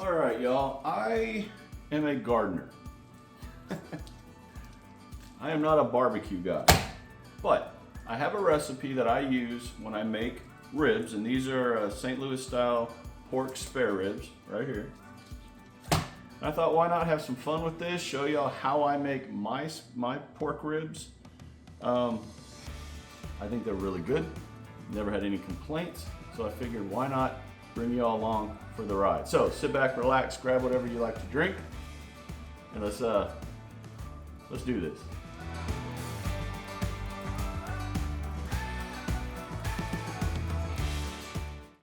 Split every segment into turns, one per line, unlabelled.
All right, y'all, I am a gardener. I am not a barbecue guy, but I have a recipe that I use when I make ribs, and these are St. Louis style pork spare ribs right here. And I thought, why not have some fun with this, show y'all how I make my pork ribs. I think they're really good. Never had any complaints, so I figured why not bring y'all along for the ride. So sit back, relax, grab whatever you like to drink, and let's do this.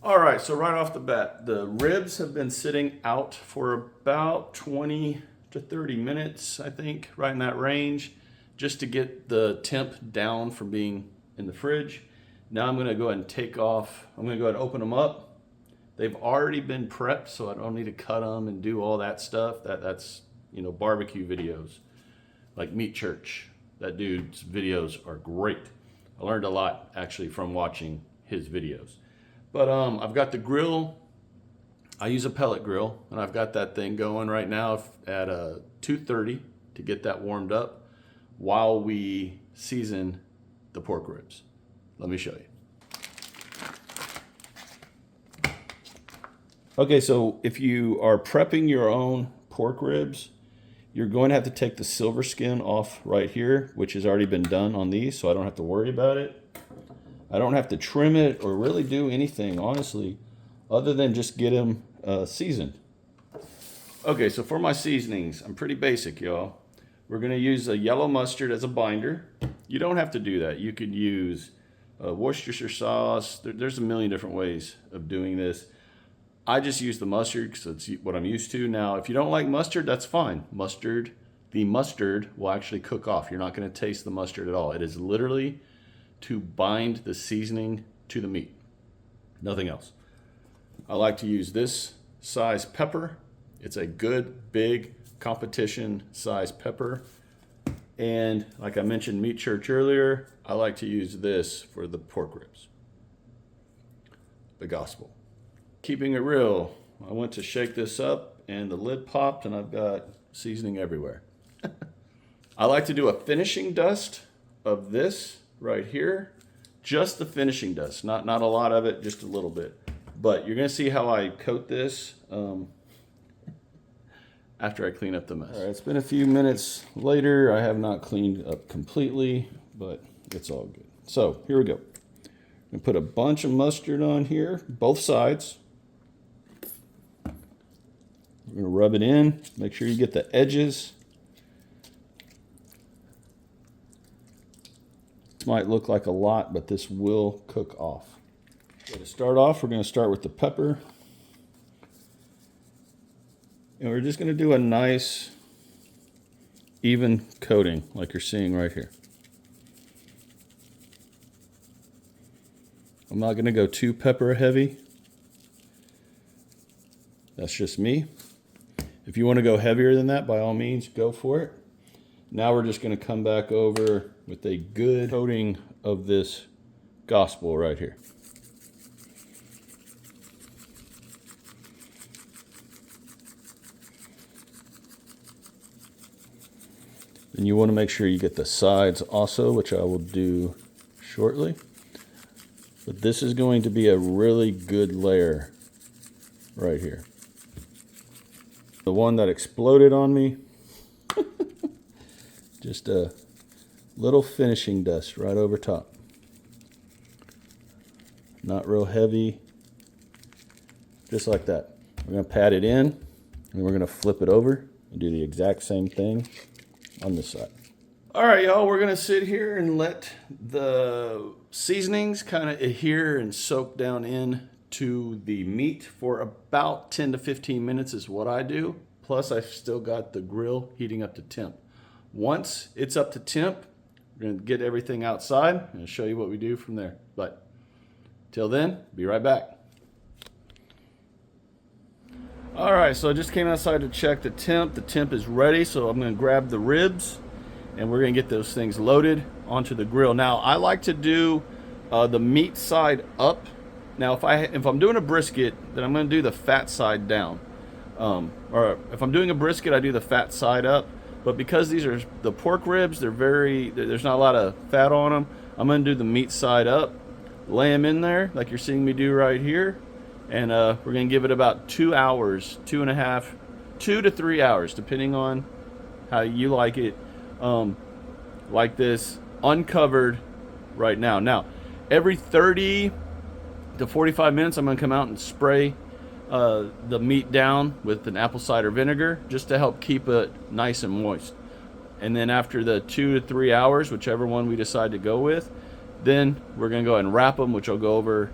All right, so right off the bat, the ribs have been sitting out for about 20 to 30 minutes, I think, right in that range, just to get the temp down from being in the fridge. Now I'm gonna go ahead and take off. I'm gonna go ahead and open them up. They've already been prepped, so I don't need to cut them and do all that stuff. That's you know, barbecue videos, like Meat Church. That dude's videos are great. I learned a lot actually from watching his videos. But I've got the grill. I use a pellet grill, and I've got that thing going right now at 230 to get that warmed up while we season the pork ribs. Let me show you. Okay, so if you are prepping your own pork ribs, you're going to have to take the silver skin off right here, which has already been done on these, so I don't have to worry about it. I don't have to trim it or really do anything, honestly, other than just get them seasoned. Okay, so for my seasonings, I'm pretty basic, y'all. We're gonna use a yellow mustard as a binder. You don't have to do that. You could use Worcestershire sauce. There's a million different ways of doing this. I just use the mustard because it's what I'm used to. Now, if you don't like mustard, that's fine. The mustard will actually cook off. You're not gonna taste the mustard at all. It is literally to bind the seasoning to the meat. Nothing else. I like to use this size pepper. It's a good, big competition size pepper. And like I mentioned Meat Church earlier, I like to use this for the pork ribs. The gospel. Keeping it real, I went to shake this up and the lid popped and I've got seasoning everywhere. I like to do a finishing dust of this right here. Just the finishing dust, not a lot of it, just a little bit. But you're gonna see how I coat this after I clean up the mess. All right, it's been a few minutes later. I have not cleaned up completely, but it's all good. So here we go. I'm gonna put a bunch of mustard on here, both sides. We're gonna rub it in, make sure you get the edges. This might look like a lot, but this will cook off. So to start off, we're gonna start with the pepper. And we're just gonna do a nice, even coating like you're seeing right here. I'm not gonna go too pepper heavy. That's just me. If you wanna go heavier than that, by all means, go for it. Now we're just gonna come back over with a good coating of this gospel right here. And you want to make sure you get the sides also, which I will do shortly. But this is going to be a really good layer right here. The one that exploded on me, just a little finishing dust right over top. Not real heavy, just like that. We're going to pat it in, and we're going to flip it over and do the exact same thing on this side. All right, y'all, we're gonna sit here and let the seasonings kind of adhere and soak down in to the meat for about 10 to 15 minutes is what I do. Plus, I've still got the grill heating up to temp. Once it's up to temp, we're gonna get everything outside and show you what we do from there. But till then, be right back. All right, so I just came outside to check the temp. The temp is ready, so I'm gonna grab the ribs and we're gonna get those things loaded onto the grill. Now, I like to do the meat side up. Now, if I'm doing a brisket, then I'm gonna do the fat side down. Or if I'm doing a brisket, I do the fat side up. But because these are the pork ribs, there's not a lot of fat on them. I'm gonna do the meat side up, lay them in there like you're seeing me do right here, and we're gonna give it about 2 hours, 2.5, 2 to 3 hours, depending on how you like it. Like this, uncovered right now. Now, every 30 to 45 minutes, I'm gonna come out and spray the meat down with an apple cider vinegar just to help keep it nice and moist. And then after the 2 to 3 hours, whichever one we decide to go with, then we're gonna go ahead and wrap them, which I'll go over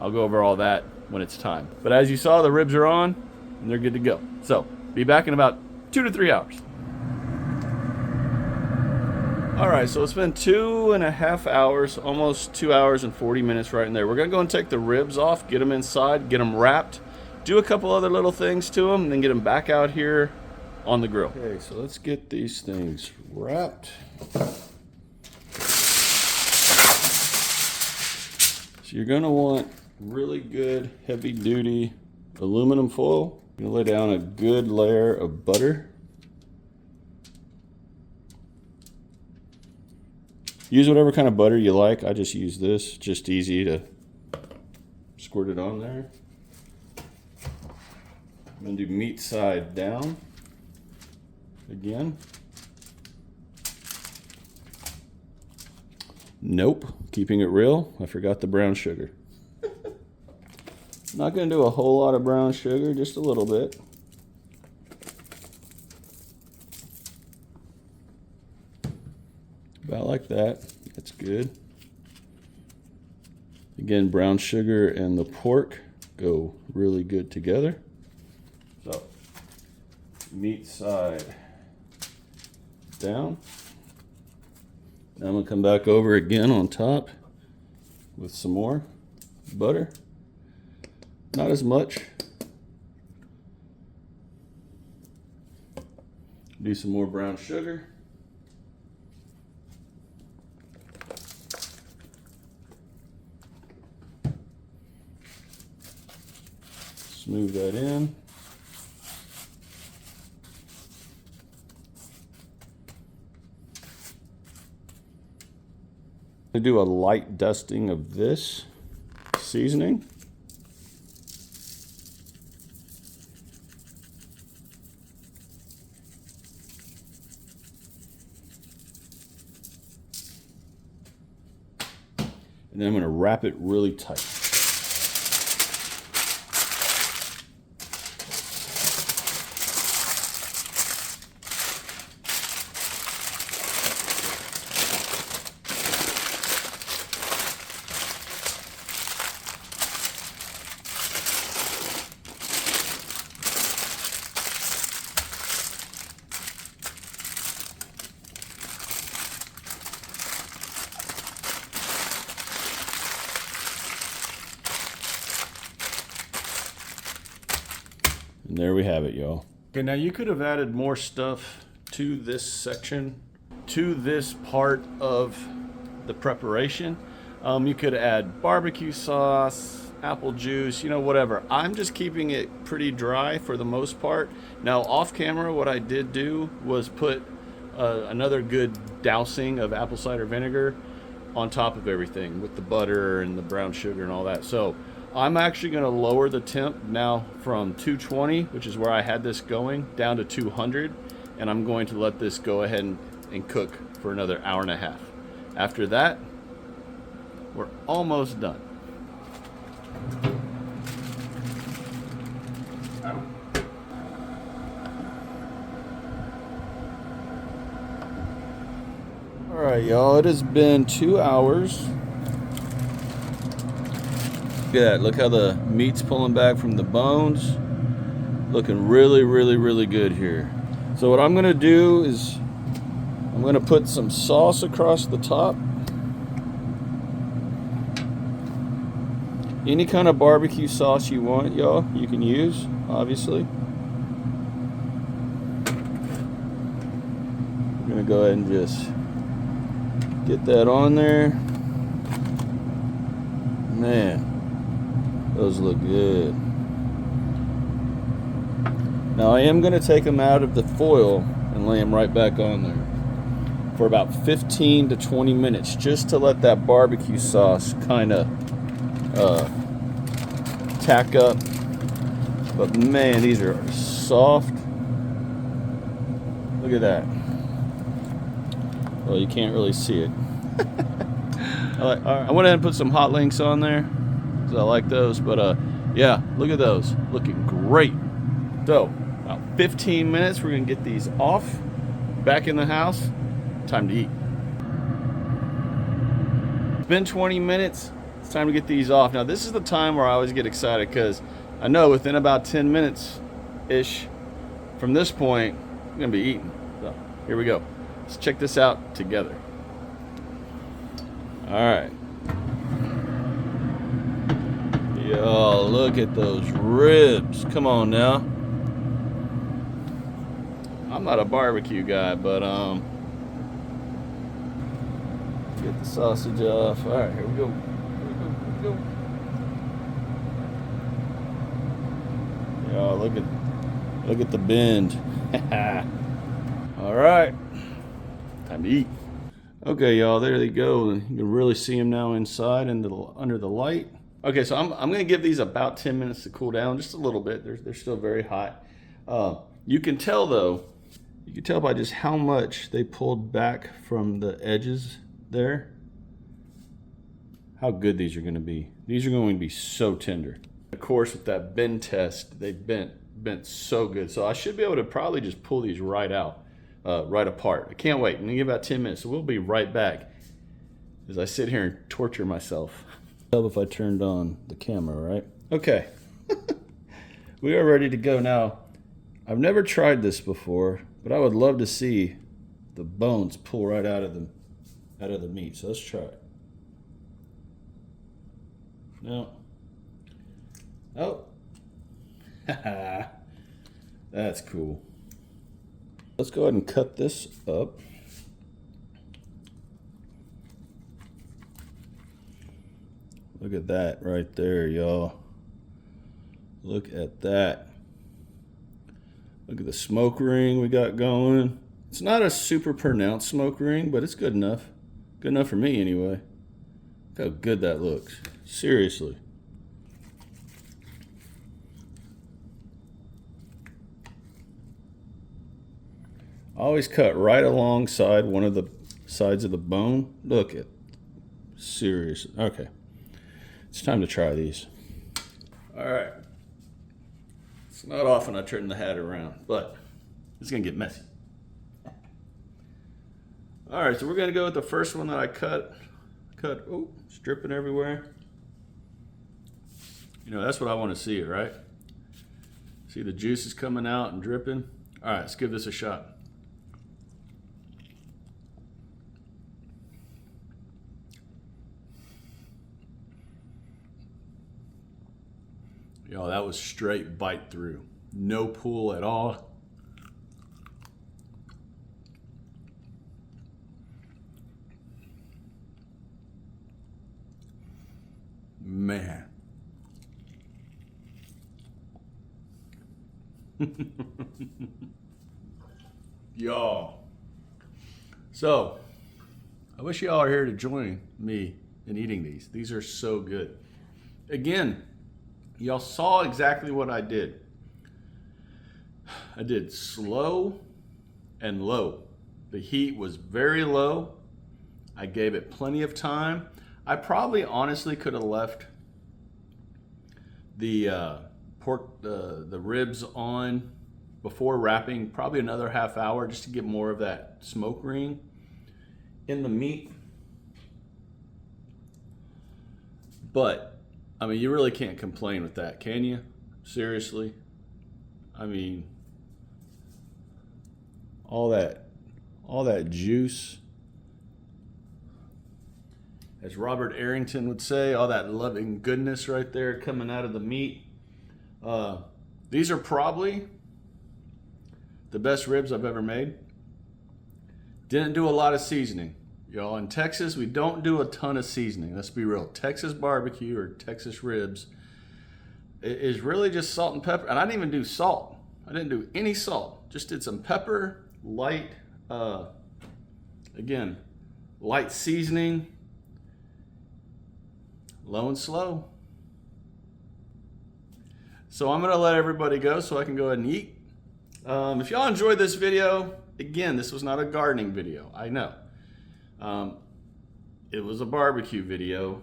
all that when it's time. But as you saw, the ribs are on and they're good to go. So be back in about 2 to 3 hours. All right, so it's been 2.5 hours, almost 2 hours and 40 minutes right in there. We're gonna go and take the ribs off, get them inside, get them wrapped, do a couple other little things to them, and then get them back out here on the grill. Okay, so let's get these things wrapped. So you're gonna want really good heavy duty aluminum foil. You're gonna lay down a good layer of butter. Use whatever kind of butter you like. I just use this, just easy to squirt it on there. I'm gonna do meat side down again. Nope, keeping it real, I forgot the brown sugar. Not gonna do a whole lot of brown sugar, just a little bit. About like that. That's good. Again, brown sugar and the pork go really good together. So, meat side down. Now I'm gonna come back over again on top with some more butter. Not as much. Do some more brown sugar. Smooth that in. I do a light dusting of this seasoning. And then I'm going to wrap it really tight. And there we have it, y'all. Okay, now you could have added more stuff to this section, to this part of the preparation. You could add barbecue sauce, apple juice, you know, whatever. I'm just keeping it pretty dry for the most part. Now, off camera, what I did do was put another good dousing of apple cider vinegar on top of everything with the butter and the brown sugar and all that. So I'm actually going to lower the temp now from 220, which is where I had this going, down to 200, and I'm going to let this go ahead and cook for another hour and a half. After that, we're almost done. All right, y'all, it has been 2 hours. Look at that. Look how the meat's pulling back from the bones. Looking really, really, really good here. So what I'm going to do is I'm going to put some sauce across the top. Any kind of barbecue sauce you want, y'all, you can use, obviously. I'm going to go ahead and just get that on there. Man. Those look good. Now I am going to take them out of the foil and lay them right back on there for about 15 to 20 minutes, just to let that barbecue sauce kind of tack up. But man, these are soft. Look at that. Well, you can't really see it. I went ahead and put some hot links on there because I like those. But yeah, look at those, looking great. So about 15 minutes, we're gonna get these off, back in the house. Time to eat. It's been 20 minutes. It's time to get these off. Now this is the time where I always get excited because I know within about 10 minutes ish from this point, I'm gonna be eating. So here we go. Let's check this out together. All right. Yo, look at those ribs. Come on now. I'm not a barbecue guy, but get the sausage off. All right, here we go. Here we go. Yo, look at the bend. All right, time to eat. Okay, y'all, there they go. You can really see them now inside and under the light. Okay, so I'm gonna give these about 10 minutes to cool down, just a little bit. They're still very hot. You can tell though, you can tell by just how much they pulled back from the edges there, how good these are gonna be. These are going to be so tender. Of course, with that bend test, they bent so good. So I should be able to probably just pull these right out. Right apart. I can't wait. I'm gonna give about 10 minutes, so we'll be right back as I sit here and torture myself. Tell if I turned on the camera, right? Okay. We are ready to go now. I've never tried this before, but I would love to see the bones pull right out of the meat. So let's try it. No. Oh. That's cool. Let's go ahead and cut this up. Look at that right there, y'all. Look at that. Look at the smoke ring we got going. It's not a super pronounced smoke ring, but it's good enough. Good enough for me anyway. Look how good that looks. Seriously. Always cut right alongside one of the sides of the bone. Look at, seriously. Okay, it's time to try these. All right. It's not often I turn the hat around, but it's gonna get messy. All right, so we're gonna go with the first one that I cut. Oh, it's dripping everywhere. You know, that's what I want to see, right? See the juices coming out and dripping. All right, let's give this a shot. Yo, that was straight bite through. No pull at all. Man. Y'all. So, I wish y'all are here to join me in eating these. These are so good. Again, y'all saw exactly what I did. I did slow and low. The heat was very low. I gave it plenty of time. I probably honestly could have left the pork, the ribs on before wrapping, probably another half hour just to get more of that smoke ring in the meat. But I mean, you really can't complain with that, can you? Seriously? I mean, all that juice, as Robert Arrington would say, all that loving goodness right there coming out of the meat. These are probably the best ribs I've ever made. Didn't do a lot of seasoning. Y'all, in Texas, we don't do a ton of seasoning. Let's be real. Texas barbecue or Texas ribs is really just salt and pepper. And I didn't even do salt. I didn't do any salt. Just did some pepper, light, again, light seasoning, low and slow. So I'm gonna let everybody go so I can go ahead and eat. If y'all enjoyed this video, again, this was not a gardening video, I know. It was a barbecue video,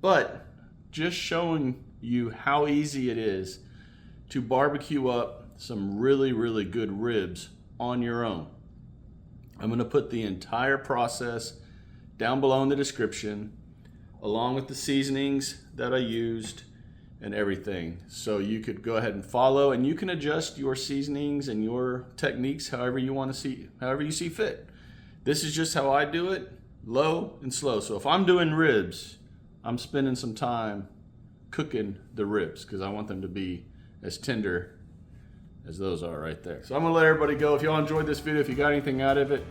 but just showing you how easy it is to barbecue up some really, really good ribs on your own. I'm gonna put the entire process down below in the description, along with the seasonings that I used and everything. So you could go ahead and follow, and you can adjust your seasonings and your techniques however you want to see, however you see fit. This is just how I do it, low and slow. So if I'm doing ribs, I'm spending some time cooking the ribs because I want them to be as tender as those are right there. So I'm gonna let everybody go. If y'all enjoyed this video, if you got anything out of it,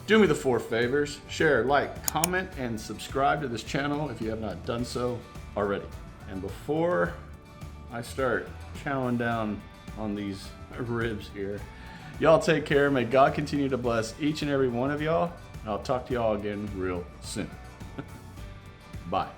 do me the 4 favors. Share, like, comment, and subscribe to this channel if you have not done so already. And before I start chowing down on these ribs here, y'all take care. May God continue to bless each and every one of y'all. I'll talk to y'all again real soon. Bye.